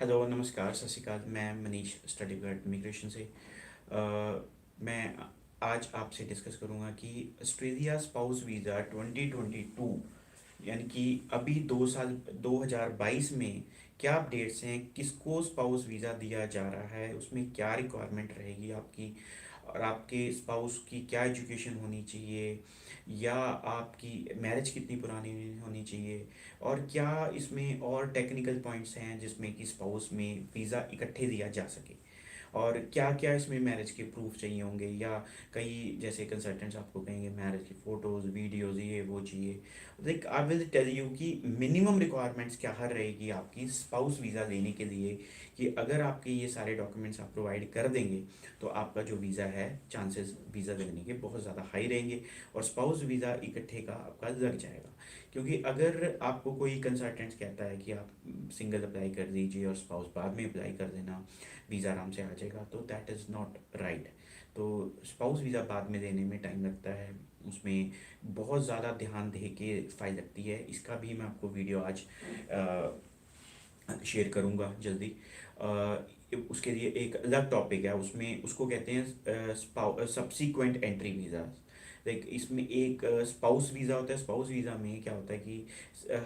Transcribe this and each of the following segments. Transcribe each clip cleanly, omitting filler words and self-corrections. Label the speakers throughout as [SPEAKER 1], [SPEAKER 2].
[SPEAKER 1] Hello, नमस्कार, सत श्री अकाल। मैं मनीष, स्टडी गाइड इमिग्रेशन से। मैं आज आपसे डिस्कस करूंगा कि ऑस्ट्रेलिया स्पाउस वीज़ा 2022 यानी कि अभी 2 साल 2022 में क्या अपडेट्स हैं, किसको स्पाउस वीज़ा दिया जा रहा है, उसमें क्या रिक्वायरमेंट रहेगी आपकी, और आपके स्पाउस की क्या एजुकेशन होनी चाहिए, या आपकी मैरिज कितनी पुरानी होनी चाहिए, और क्या इसमें और टेक्निकल पॉइंट्स हैं जिसमें कि स्पाउस में वीज़ा इकट्ठे दिया जा सके, और क्या क्या इसमें मैरिज के प्रूफ चाहिए होंगे, या कई जैसे कंसल्टेंट्स आपको कहेंगे मैरिज की फ़ोटोज़ वीडियोज़ ये वो चाहिए। Like I will tell you कि मिनिमम रिक्वायरमेंट्स क्या हर रहेगी आपकी स्पाउस वीज़ा लेने के लिए, कि अगर आपके ये सारे डॉक्यूमेंट्स आप प्रोवाइड कर देंगे तो आपका जो वीज़ा है, चांसेस वीज़ा लगने के बहुत ज़्यादा हाई रहेंगे, और स्पाउस वीज़ा इकट्ठे का आपका लग जाएगा। क्योंकि अगर आपको कोई कंसल्टेंट्स कहता है कि आप सिंगल अप्लाई कर दीजिए और स्पाउस बाद में अप्लाई कर देना, वीज़ा आराम से आ जाएगा, तो दैट इज़ नॉट राइट। तो स्पाउस वीज़ा बाद में देने में टाइम लगता है, उसमें बहुत ज़्यादा ध्यान दे के फाइल लगती है। इसका भी मैं आपको वीडियो आज शेयर करूँगा जल्दी। उसके लिए एक अलग टॉपिक है, उसमें उसको कहते हैं सब्सीक्वेंट एंट्री वीज़ा। लाइक इसमें एक स्पाउस वीज़ा होता है। स्पाउस वीज़ा में क्या होता है कि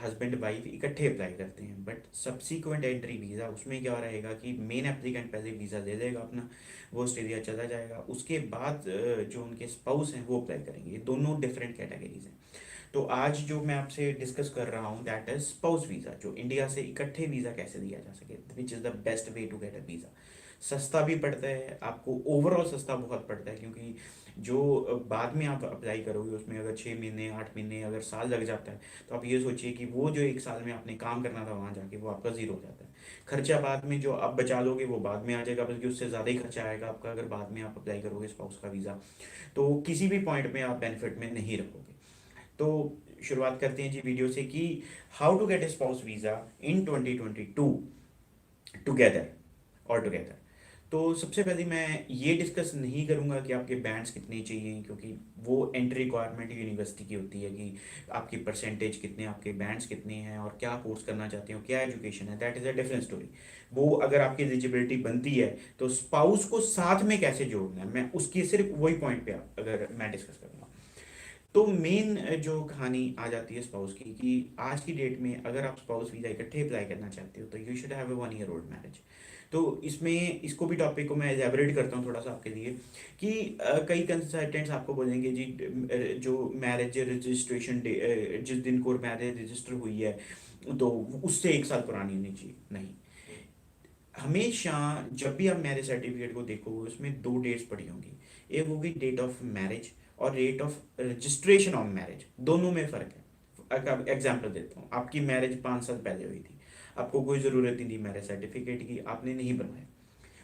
[SPEAKER 1] हस्बैंड वाइफ इकट्ठे अप्लाई करते हैं, बट सब्सीक्वेंट एंट्री वीज़ा उसमें क्या रहेगा कि मेन एप्लीकेंट पहले वीज़ा ले लेगा अपना, वो ऑस्ट्रेलिया चला जाएगा, उसके बाद जो उनके स्पाउस हैं वो अप्लाई करेंगे। ये दोनों डिफरेंट कैटेगरीज हैं। तो आज जो मैं आपसे डिस्कस कर रहा हूँ दैट इज स्पाउस वीज़ा, जो इंडिया से इकट्ठे वीज़ा कैसे दिया जा सके, which is the best way to get a visa. सस्ता भी पड़ता है आपको, ओवरऑल सस्ता बहुत पड़ता है, क्योंकि जो बाद में आप अप्लाई करोगे उसमें अगर 6 महीने 8 महीने अगर साल लग जाता है, तो आप ये सोचिए कि वो जो एक साल में आपने काम करना था वहाँ जाके, वो आपका ज़ीरो हो जाता है। खर्चा बाद में जो आप बचा लोगे वो बाद में आ जाएगा, बल्कि उससे ज़्यादा ही खर्चा आएगा आपका अगर बाद में आप अप्लाई करोगे स्पाउस का वीज़ा। तो किसी भी पॉइंट में आप बेनिफिट में नहीं रहोगे। तो शुरुआत करते हैं जी वीडियो से कि how to get a spouse visa in 2022 together और टुगेदर। तो सबसे पहले मैं ये डिस्कस नहीं करूंगा कि आपके बैंड्स कितने चाहिए, क्योंकि वो एंट्री रिक्वायरमेंट यूनिवर्सिटी की होती है कि आपकी परसेंटेज कितने, आपके बैंड्स कितने हैं, और क्या कोर्स करना चाहते हो, क्या एजुकेशन है, that is a different story. वो अगर आपकी एलिजिबिलिटी बनती है तो स्पाउस को साथ में कैसे जोड़ना है, मैं उसकी सिर्फ वही पॉइंट पे अगर मैं डिस्कस करूंगा। तो मेन जो कहानी आ जाती है स्पाउस की, कि आज की डेट में अगर आप स्पाउस वीज़ा इकट्ठे अप्लाई करना चाहते हो तो you should have a 1 year old marriage. तो इसमें इसको भी टॉपिक को मैं एलैबोरेट करता हूँ थोड़ा सा आपके लिए, कि कई कंसल्टेंट्स आपको बोलेंगे जी जो मैरिज रजिस्ट्रेशन जिस दिन को मैरिज रजिस्टर हुई है तो उससे 1 साल पुरानी होनी चाहिए। नहीं, हमेशा जब भी आप मैरिज सर्टिफिकेट को देखोगे उसमें दो डेट्स पड़ी होंगी। एक होगी डेट ऑफ मैरिज और date of registration of marriage, दोनों में फ़र्क है। अगर एग्जांपल देता हूँ, आपकी मैरिज 5 साल पहले हुई थी, आपको कोई ज़रूरत नहीं थी मैरिज सर्टिफिकेट की, आपने नहीं बनवाया।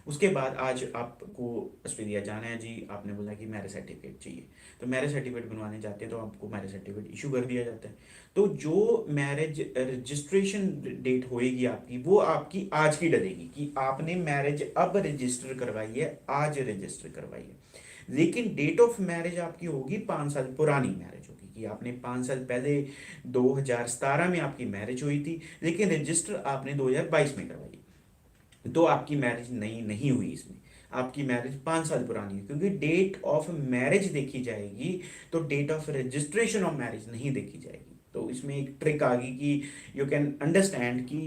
[SPEAKER 1] उसके बाद आज आपको ऑस्ट्रेलिया जाना है जी, आपने बोला कि मैरिज सर्टिफिकेट चाहिए, तो मैरिज सर्टिफिकेट बनवाने जाते हैं तो आपको मैरिज सर्टिफिकेट इशू कर दिया जाता है। तो जो मैरिज रजिस्ट्रेशन डेट होएगी आपकी, वो आपकी आज की डलेगी कि आपने मैरिज अब रजिस्टर करवाई है, आज रजिस्टर करवाई है। लेकिन डेट ऑफ मैरिज आपकी होगी 5 साल पुरानी मैरिज होगी, कि आपने 5 साल पहले 2017 में आपकी मैरिज हुई थी, लेकिन रजिस्टर आपने 2022 में करवाई। तो आपकी मैरिज नई नहीं हुई, इसमें आपकी मैरिज 5 साल पुरानी है, क्योंकि डेट ऑफ मैरिज देखी जाएगी, तो date of registration of marriage नहीं देखी जाएगी। तो इसमें एक ट्रिक आ गई कि यू कैन अंडरस्टैंड कि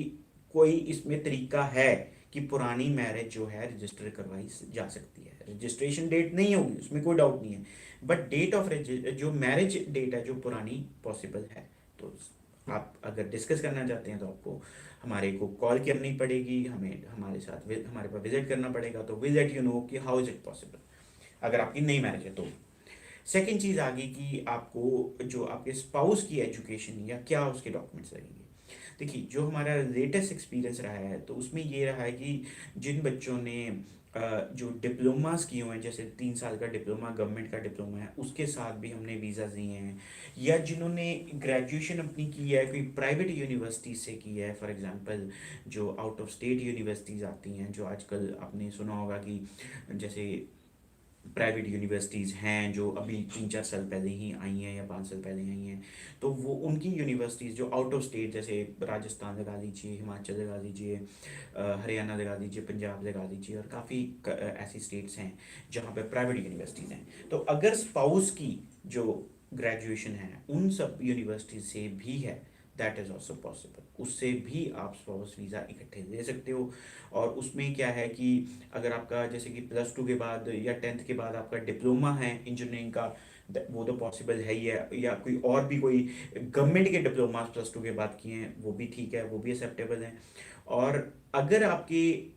[SPEAKER 1] कोई इसमें तरीका है कि पुरानी मैरिज जो है रजिस्टर करवाई जा सकती है। रजिस्ट्रेशन डेट नहीं होगी, उसमें कोई डाउट नहीं है, बट डेट ऑफ जो मैरिज डेट है जो पुरानी पॉसिबल है। तो आप अगर डिस्कस करना चाहते हैं तो आपको हमारे को कॉल करनी पड़ेगी, हमें हमारे साथ हमारे पास विजिट करना पड़ेगा, तो विल लेट यू नो कि हाउ इज इट पॉसिबल अगर आपकी नई मैरिज है तो। सेकेंड चीज़ आ गई कि आपको जो आपके स्पाउस की एजुकेशन या क्या उसके डॉक्यूमेंट्स लगेंगे। देखिए, जो हमारा लेटेस्ट एक्सपीरियंस रहा है तो उसमें ये रहा है कि जिन बच्चों ने जो डिप्लोमास किए हुए हैं, जैसे 3 साल का डिप्लोमा, गवर्नमेंट का डिप्लोमा है, उसके साथ भी हमने वीज़ा दिए हैं, या जिन्होंने ग्रेजुएशन अपनी की है कोई प्राइवेट यूनिवर्सिटी से की है, फॉर एग्जांपल जो आउट ऑफ स्टेट यूनिवर्सिटीज़ आती हैं, जो आजकल आपने सुना होगा कि जैसे प्राइवेट यूनिवर्सिटीज़ हैं जो अभी 3-4 साल पहले ही आई हैं या 5 साल पहले आई हैं, तो वो उनकी यूनिवर्सिटीज़ जो आउट ऑफ स्टेट, जैसे राजस्थान लगा लीजिए, हिमाचल लगा लीजिए, हरियाणा लगा लीजिए, पंजाब लगा लीजिए, और काफ़ी ऐसी स्टेट्स हैं जहाँ पे प्राइवेट यूनिवर्सिटीज़ हैं। तो अगर स्पाउस की जो ग्रेजुएशन है उन सब यूनिवर्सिटीज से भी है, दैट इज़ ऑल्सो पॉसिबल, उससे भी आप स्पाउस वीज़ा इकट्ठे ले सकते हो। और उसमें क्या है कि अगर आपका जैसे कि +2 के बाद या 10th के बाद आपका डिप्लोमा है इंजीनियरिंग का, वो तो पॉसिबल है ही है, या कोई और भी कोई गवर्नमेंट के डिप्लोमा +2 के बाद किए हैं वो भी ठीक है, वो भी एक्सेप्टेबल है। और अगर आपकी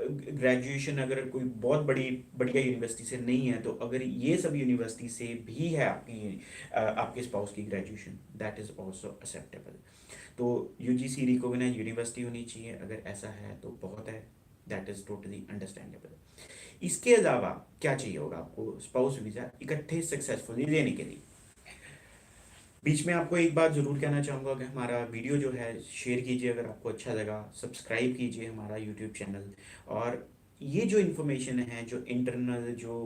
[SPEAKER 1] ग्रेजुएशन अगर कोई बहुत बड़ी बढ़िया यूनिवर्सिटी से नहीं है, तो अगर ये सब यूनिवर्सिटी से भी है आपकी आपके स्पाउस की graduation, that is also acceptable. तो यूजीसी रिकॉग्नाइज यूनिवर्सिटी होनी चाहिए, अगर ऐसा है तो बहुत है, दैट इज़ टोटली अंडरस्टैंडेबल। इसके अलावा क्या चाहिए होगा आपको स्पाउस वीज़ा इकट्ठे सक्सेसफुली लेने के लिए? बीच में आपको एक बात ज़रूर कहना चाहूँगा कि हमारा वीडियो जो है शेयर कीजिए अगर आपको अच्छा लगा, सब्सक्राइब कीजिए हमारा यूट्यूब चैनल। और ये जो इन्फॉर्मेशन है, जो इंटरनल जो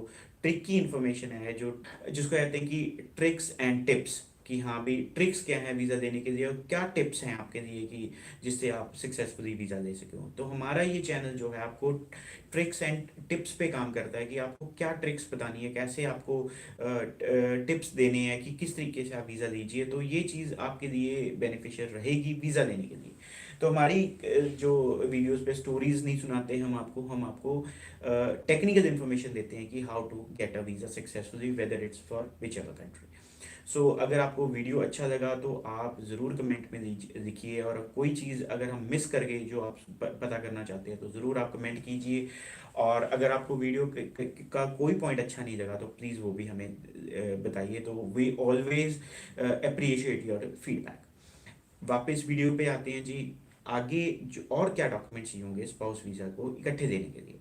[SPEAKER 1] ट्रिकी इन्फॉर्मेशन है, जो जिसको कहते हैं कि ट्रिक्स एंड टिप्स, कि हाँ भी ट्रिक्स क्या है वीज़ा देने के लिए और क्या टिप्स हैं आपके लिए कि जिससे आप सक्सेसफुली वीज़ा ले सके हो, तो हमारा ये चैनल जो है आपको ट्रिक्स एंड टिप्स पे काम करता है कि आपको क्या ट्रिक्स बतानी है, कैसे आपको टिप्स देने हैं कि किस तरीके से आप वीज़ा लीजिए, तो ये चीज़ आपके लिए बेनिफिशियल रहेगी वीज़ा लेने के लिए। तो हमारी जो वीडियोस पे स्टोरीज नहीं सुनाते हम आपको टेक्निकल इन्फॉर्मेशन देते हैं कि how to get a visa successfully whether it's for whichever country. So अगर आपको वीडियो अच्छा लगा तो आप ज़रूर कमेंट में लिखिए, और कोई चीज़ अगर हम मिस कर गए जो आप पता करना चाहते हैं तो ज़रूर आप कमेंट कीजिए। और अगर आपको वीडियो का कोई पॉइंट अच्छा नहीं लगा तो प्लीज़ वो भी हमें बताइए, तो we always appreciate your feedback. वापस वीडियो पे आते हैं जी। आगे जो और क्या डॉक्यूमेंट्स चाहिए होंगे स्पाउस वीज़ा को इकट्ठे देने के लिए?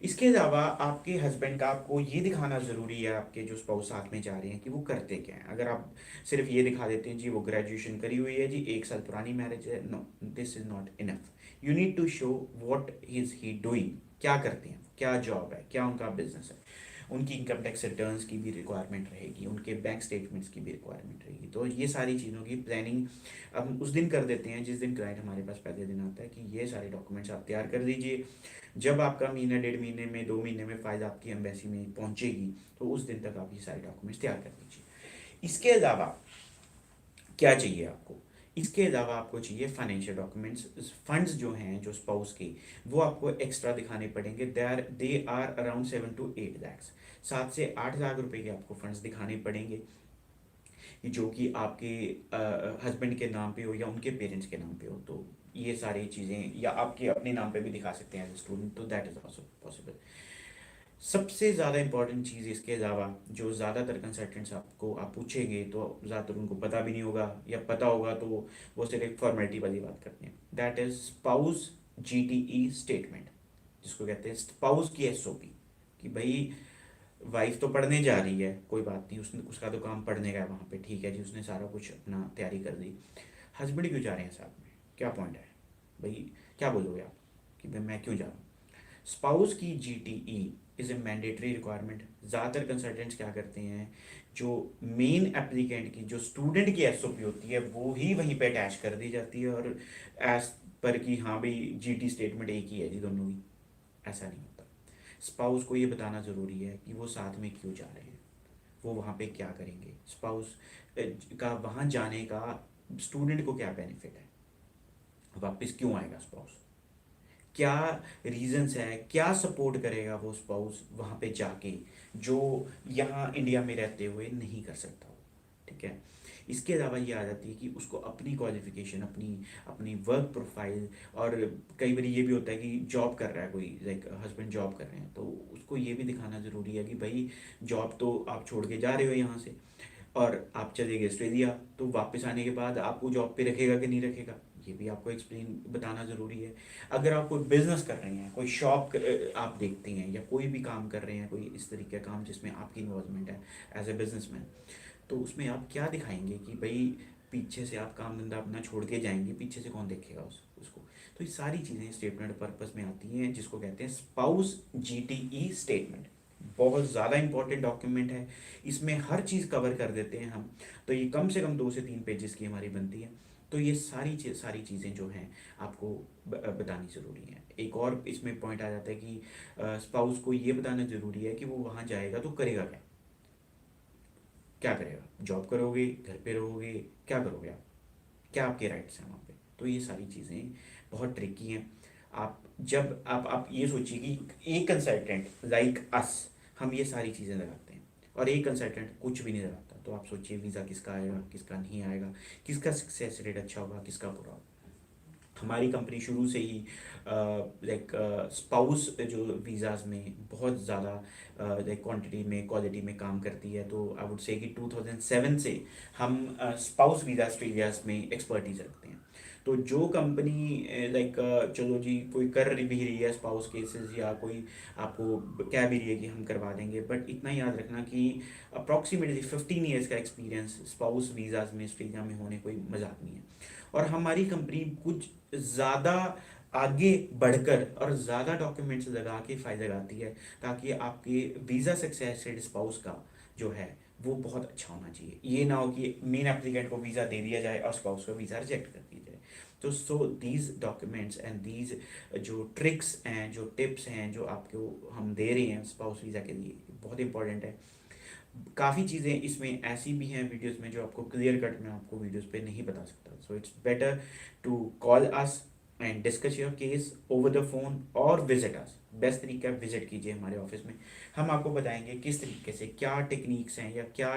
[SPEAKER 1] इसके अलावा आपके हस्बैंड का आपको ये दिखाना ज़रूरी है, आपके जो स्पाउस साथ में जा रहे हैं, कि वो करते क्या हैं। अगर आप सिर्फ ये दिखा देते हैं जी वो ग्रेजुएशन करी हुई है जी, 1 साल पुरानी मैरिज है, no, this is not enough. You need to show what is he doing, क्या करते हैं, क्या जॉब है, क्या उनका बिजनेस है। उनकी इनकम टैक्स रिटर्न्स की भी रिक्वायरमेंट रहेगी, उनके बैंक स्टेटमेंट्स की भी रिक्वायरमेंट रहेगी। तो ये सारी चीज़ों की प्लानिंग हम उस दिन कर देते हैं जिस दिन क्लाइंट हमारे पास पहले दिन आता है, कि ये सारे डॉक्यूमेंट्स आप तैयार कर लीजिए। जब आपका महीना, 1.5 महीने में, 2 महीने में फाइल आपकी एम्बेसी में पहुंचेगी, तो उस दिन तक आप ये सारे डॉक्यूमेंट्स तैयार कर लीजिए। इसके अलावा क्या चाहिए आपको? इसके अलावा आपको चाहिए फाइनेंशियल डॉक्यूमेंट्स। फंड्स जो हैं जो स्पाउस के, वो आपको एक्स्ट्रा दिखाने पड़ेंगे। They are around 7 to 8 lakhs, 7 से 8 लाख रुपए के आपको फंड्स दिखाने पड़ेंगे, कि जो कि आपके हस्बैंड के नाम पे हो या उनके पेरेंट्स के नाम पे हो। तो ये सारी चीज़ें, या आपके अपने नाम पे भी दिखा सकते हैं एज ए स्टूडेंट, तो दैट इज़ ऑल्सो पॉसिबल। सबसे ज़्यादा इंपॉर्टेंट चीज़ इसके अलावा, जो ज़्यादातर कंसल्टेंट्स आपको आप पूछेंगे तो ज़्यादातर उनको पता भी नहीं होगा, या पता होगा तो वो सिर्फ एक फॉर्मेलिटी वाली बात करते हैं, that is spouse GTE statement, जिसको कहते हैं स्पाउस की SOP। कि भाई वाइफ तो पढ़ने जा रही है, कोई बात नहीं, उसने उसका तो काम पढ़ने का है वहाँ पे, ठीक है जी, उसने सारा कुछ अपना तैयारी कर दी। हस्बैंड क्यों जा रहे हैं साथ में, क्या पॉइंट है भाई, क्या बोलोगे आप कि भाई मैं क्यों जा रहा हूँ? स्पाउस की GTE is a mandatory requirement. ज़्यादातर कंसल्टेंट्स क्या करते हैं, जो मेन एप्लीकेंट की, जो स्टूडेंट की SOP होती है, वो ही वहीं पे अटैच कर दी जाती है, और एज पर कि हाँ भाई GT स्टेटमेंट एक ही है जी दोनों की। ऐसा नहीं होता। स्पाउस को ये बताना ज़रूरी है कि वो साथ में क्यों जा रहे हैं, वो वहाँ पे क्या करेंगे, स्पाउस का वहाँ जाने का स्टूडेंट को क्या बेनिफिट है, वापस क्यों आएगा स्पाउस, क्या रीजंस है, क्या सपोर्ट करेगा वो स्पाउस वहाँ पे जाके, जो यहाँ इंडिया में रहते हुए नहीं कर सकता वो। ठीक है। इसके अलावा ये आ जाती है कि उसको अपनी क्वालिफिकेशन, अपनी अपनी वर्क प्रोफाइल, और कई बार ये भी होता है कि जॉब कर रहा है कोई, लाइक हस्बैंड जॉब कर रहे हैं, तो उसको ये भी दिखाना ज़रूरी है कि भाई जॉब तो आप छोड़ के जा रहे हो यहाँ से, और आप चले गए ऑस्ट्रेलिया, तो वापस आने के बाद आपको जॉब पे रखेगा कि नहीं रखेगा, ये भी आपको एक्सप्लेन बताना ज़रूरी है। अगर आप कोई बिजनेस कर रहे हैं, कोई शॉप आप देखते हैं, या कोई भी काम कर रहे हैं, कोई इस तरीके का काम जिसमें आपकी इन्वॉल्वमेंट है एज ए बिजनेसमैन, तो उसमें आप क्या दिखाएंगे कि भाई पीछे से आप काम धंधा अपना छोड़ के जाएंगे, पीछे से कौन देखेगा उसको। तो ये सारी चीज़ें स्टेटमेंट पर्पस में आती हैं, जिसको कहते हैं स्पाउस GTE स्टेटमेंट। बहुत ज़्यादा इंपॉर्टेंट डॉक्यूमेंट है, इसमें हर चीज़ कवर कर देते हैं हम। तो ये कम से कम 2 से 3 पेजेस की हमारी बनती है। तो ये सारी चीज़ें जो हैं आपको बतानी ज़रूरी है। एक और इसमें पॉइंट आ जाता है कि स्पाउस को ये बताना ज़रूरी है कि वो वहाँ जाएगा तो करेगा क्या, क्या करेगा, जॉब करोगे, घर पे रहोगे, क्या करोगे आप, क्या आपके राइट्स हैं वहाँ पे। तो ये सारी चीज़ें बहुत ट्रिकी हैं। आप जब आप ये सोचिए कि एक कंसल्टेंट लाइक अस, हम ये सारी चीज़ें लगाते हैं और एक कंसल्टेंट कुछ भी नहीं लगाता, तो आप सोचिए वीज़ा किसका आएगा, किसका नहीं आएगा, किसका सक्सेस रेट अच्छा होगा, किसका बुरा होगा। हमारी कंपनी शुरू से ही लाइक स्पाउस जो वीज़ाज़ में बहुत ज़्यादा लाइक क्वांटिटी में क्वालिटी में काम करती है। तो आई वुड से कि 2007 से हम स्पाउस वीज़ा ऑस्ट्रेलियाज में एक्सपर्टीज रखते हैं। तो जो कंपनी लाइक चलो जी कोई कर भी रही है स्पाउस केसेस, या कोई आपको कह भी रही है कि हम करवा देंगे, बट इतना याद रखना कि अप्रॉक्सीमेटली 15 ईयर्स का एक्सपीरियंस स्पाउस वीज़ाज़ में ऑस्ट्रेलिया में होने कोई मजाक नहीं है। और हमारी कंपनी कुछ ज़्यादा आगे बढ़कर और ज़्यादा डॉक्यूमेंट्स लगा के फाइल लगाती है, ताकि आपके वीज़ा सक्सेस रेट स्पाउस का जो है वो बहुत अच्छा होना चाहिए। ये ना हो कि मेन एप्लीकेंट को वीज़ा दे दिया जाए और स्पाउस को वीज़ा रिजेक्ट कर दिया जाए। तो so these documents and these जो ट्रिक्स हैं, जो टिप्स हैं, जो आपको हम दे रहे हैं स्पाउस वीज़ा के लिए, बहुत इंपॉर्टेंट है। काफ़ी चीज़ें इसमें ऐसी भी हैं वीडियोस में जो आपको क्लियर कट में आपको वीडियोस पे नहीं बता सकता। So it's better to call us and discuss your case over the phone और विजिट अस। बेस्ट तरीका है विजिट कीजिए हमारे ऑफिस में। हम आपको बताएंगे किस तरीके से, क्या टेक्निक्स हैं या क्या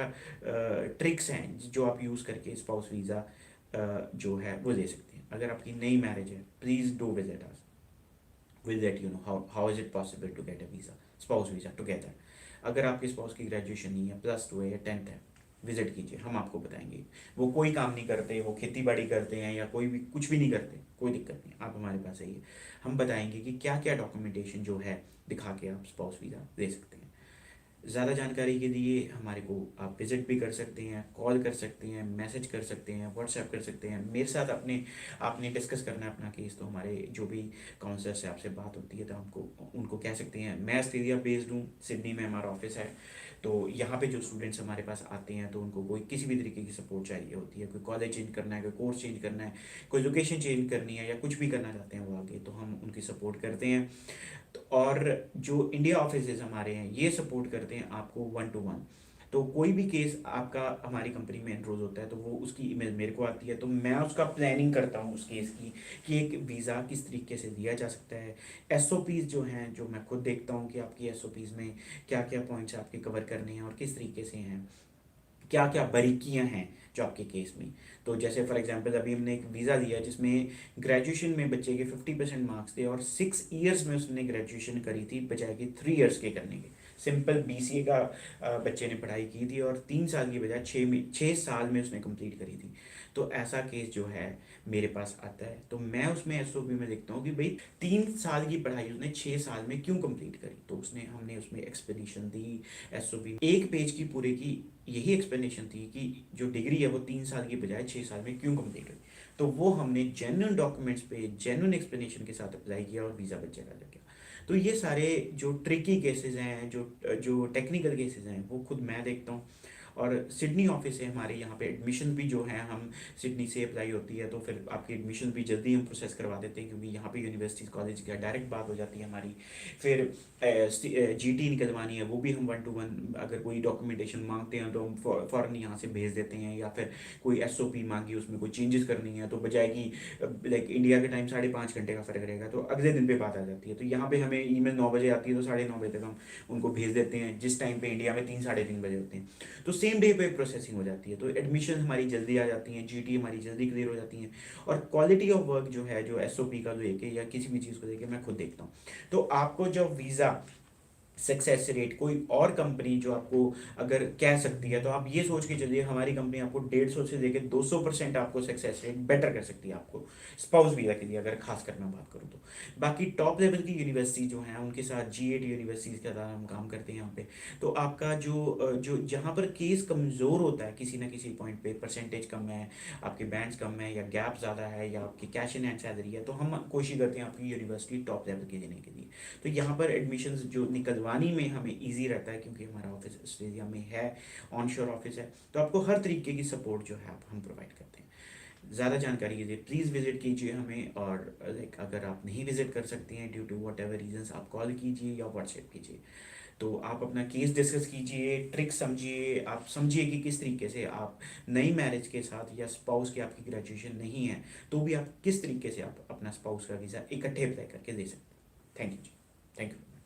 [SPEAKER 1] ट्रिक्स हैं जो आप यूज़ करके स्पाउस वीज़ा जो है वो ले सकते हैं। अगर आपकी नई मैरिज है, please do visit us, will let you know how is it possible to get a visa, spouse visa together. अगर आपके स्पाउस की ग्रेजुएशन नहीं है, +2 है या 10th है, विजिट कीजिए, हम आपको बताएंगे। वो कोई काम नहीं करते, वो खेती बाड़ी करते हैं या कोई भी कुछ भी नहीं करते, कोई दिक्कत नहीं, आप हमारे पास आइए, हम बताएंगे कि क्या क्या डॉक्यूमेंटेशन जो है दिखा के आप स्पाउस वीज़ा ले सकते हैं। ज़्यादा जानकारी के लिए हमारे को आप विज़िट भी कर सकते हैं, कॉल कर सकते हैं, मैसेज कर सकते हैं, व्हाट्सएप कर सकते हैं। मेरे साथ अपने आपने डिस्कस करना है अपना केस, तो हमारे जो भी काउंसलर से आपसे बात होती है तो हमको उनको कह सकते हैं। मैं ऑस्ट्रेलिया बेस्ड हूँ, सिडनी में हमारा ऑफिस है। तो यहाँ पे जो स्टूडेंट्स हमारे पास आते हैं तो उनको कोई किसी भी तरीके की सपोर्ट चाहिए होती है, कोई कॉलेज चेंज करना है, कोई कोर्स चेंज करना है, कोई लोकेशन चेंज करनी है, या कुछ भी करना चाहते हैं वो आगे, तो हम उनकी सपोर्ट करते हैं। तो और जो इंडिया ऑफिसेज हमारे हैं ये सपोर्ट करते हैं आपको 1 to 1। तो कोई भी केस आपका हमारी कंपनी में एनरोल होता है तो वो उसकी ईमेल मेरे को आती है, तो मैं उसका प्लानिंग करता हूँ उस केस की कि एक वीज़ा किस तरीके से दिया जा सकता है। एसओपीज़ जो हैं, जो मैं खुद देखता हूँ कि आपकी एसओपीज़ में क्या क्या पॉइंट्स आपके कवर करने हैं और किस तरीके से हैं, क्या क्या बारीकियां हैं जो आपके केस में। तो जैसे फॉर एग्जांपल अभी हमने एक वीज़ा दिया जिसमें ग्रेजुएशन में बच्चे के 50% मार्क्स थे और 6 ईयर्स में उसने ग्रेजुएशन करी थी बजाय कि 3 ईयर्स के करने के। सिंपल बीसीए का बच्चे ने पढ़ाई की थी और 3 साल की बजाय 6 साल में उसने कंप्लीट करी थी। तो ऐसा केस जो है मेरे पास आता है तो मैं उसमें एसओपी में लिखता हूँ कि भाई 3 साल की पढ़ाई उसने 6 साल में क्यों कंप्लीट करी। तो उसने हमने उसमें एक्सप्लेनेशन दी एसओपी, 1 पेज की पूरे की यही एक्सप्लेनेशन थी कि जो डिग्री है वो 3 साल की बजाय 6 साल में क्यों कंप्लीट हुई। तो वो हमने जेन्युइन डॉक्यूमेंट्स पे जेन्युइन एक्सप्लेनेशन के साथ अप्लाई किया और वीज़ा बच्चे का लग गया। तो ये सारे जो ट्रिकी केसेस हैं, जो जो टेक्निकल केसेस हैं, वो खुद मैं देखता हूँ। और सिडनी ऑफिस है हमारे यहाँ पे, एडमिशन भी जो है हम सिडनी से अप्लाई होती है तो फिर आपकी एडमिशन भी जल्दी हम प्रोसेस करवा देते हैं, क्योंकि यहाँ पे यूनिवर्सिटीज़ कॉलेज की डायरेक्ट बात हो जाती है हमारी। फिर जीटी निकलवानी है वो भी हम 1 to 1, अगर कोई डॉक्यूमेंटेशन मांगते हैं तो हम फ़ौरन यहाँ से भेज देते हैं, या फिर कोई एसओपी मांगी उसमें कोई चेंजेस करनी है तो बजाय कि लाइक इंडिया के टाइम 5.5 घंटे का फ़र्क रहेगा तो अगले दिन पे बात आ जाती है। तो यहाँ पे हमें ईमेल 9 बजे आती है तो 9:30 बजे तक हम उनको भेज देते हैं, जिस टाइम पे इंडिया में 3 साढ़े 3 बजे होते हैं। तो सेम डे पे प्रोसेसिंग हो जाती है, तो एडमिशन हमारी जल्दी आ जाती हैं, जीटी हमारी जल्दी क्लियर हो जाती हैं। और क्वालिटी ऑफ वर्क जो है, जो एसओपी का लेके या किसी भी चीज़ को लेके मैं खुद देखता हूँ। तो आपको जब वीज़ा सक्सेस रेट कोई और कंपनी जो आपको अगर कह सकती है, तो आप ये सोच के चलिए हमारी कंपनी आपको 150 से लेकर 200% आपको सक्सेस रेट बेटर कर सकती है आपको स्पाउस वीज़ा के लिए, अगर खास कर मैं बात करूँ तो। बाकी टॉप लेवल की यूनिवर्सिटी जो हैं उनके साथ G8 यूनिवर्सिटीज़ के साथ हम काम करते हैं यहाँ पे। तो आपका जो जहाँ पर केस कमज़ोर होता है किसी ना किसी पॉइंट पे, परसेंटेज कम है, आपके बैंड्स कम है, या गैप ज़्यादा है, या आपकी कैश इन हैंड सैलरी है, तो हम कोशिश करते हैं आपकी यूनिवर्सिटी टॉप लेवल की देने के लिए। तो यहाँ पर एडमिशन्स जो निकलवा करवानी में हमें ईजी रहता है क्योंकि हमारा ऑफिस ऑस्ट्रेलिया में है, ऑन शोर ऑफिस है, तो आपको हर तरीके की सपोर्ट जो है आप हम प्रोवाइड करते हैं। ज़्यादा जानकारी के लिए प्लीज़ विजिट कीजिए हमें, और लाइक अगर आप नहीं विजिट कर सकते हैं due to whatever reasons, आप कॉल कीजिए या व्हाट्सएप कीजिए। तो आप अपना केस डिस्कस कीजिए, ट्रिक समझिए, आप समझिए कि किस तरीके से आप नई मैरिज के साथ या स्पाउस की आपकी ग्रेजुएशन नहीं है तो भी आप किस तरीके से आप अपना स्पाउस का वीज़ा इकट्ठे अप्लाई करके दे सकते हैं। Thank you ji, thank you.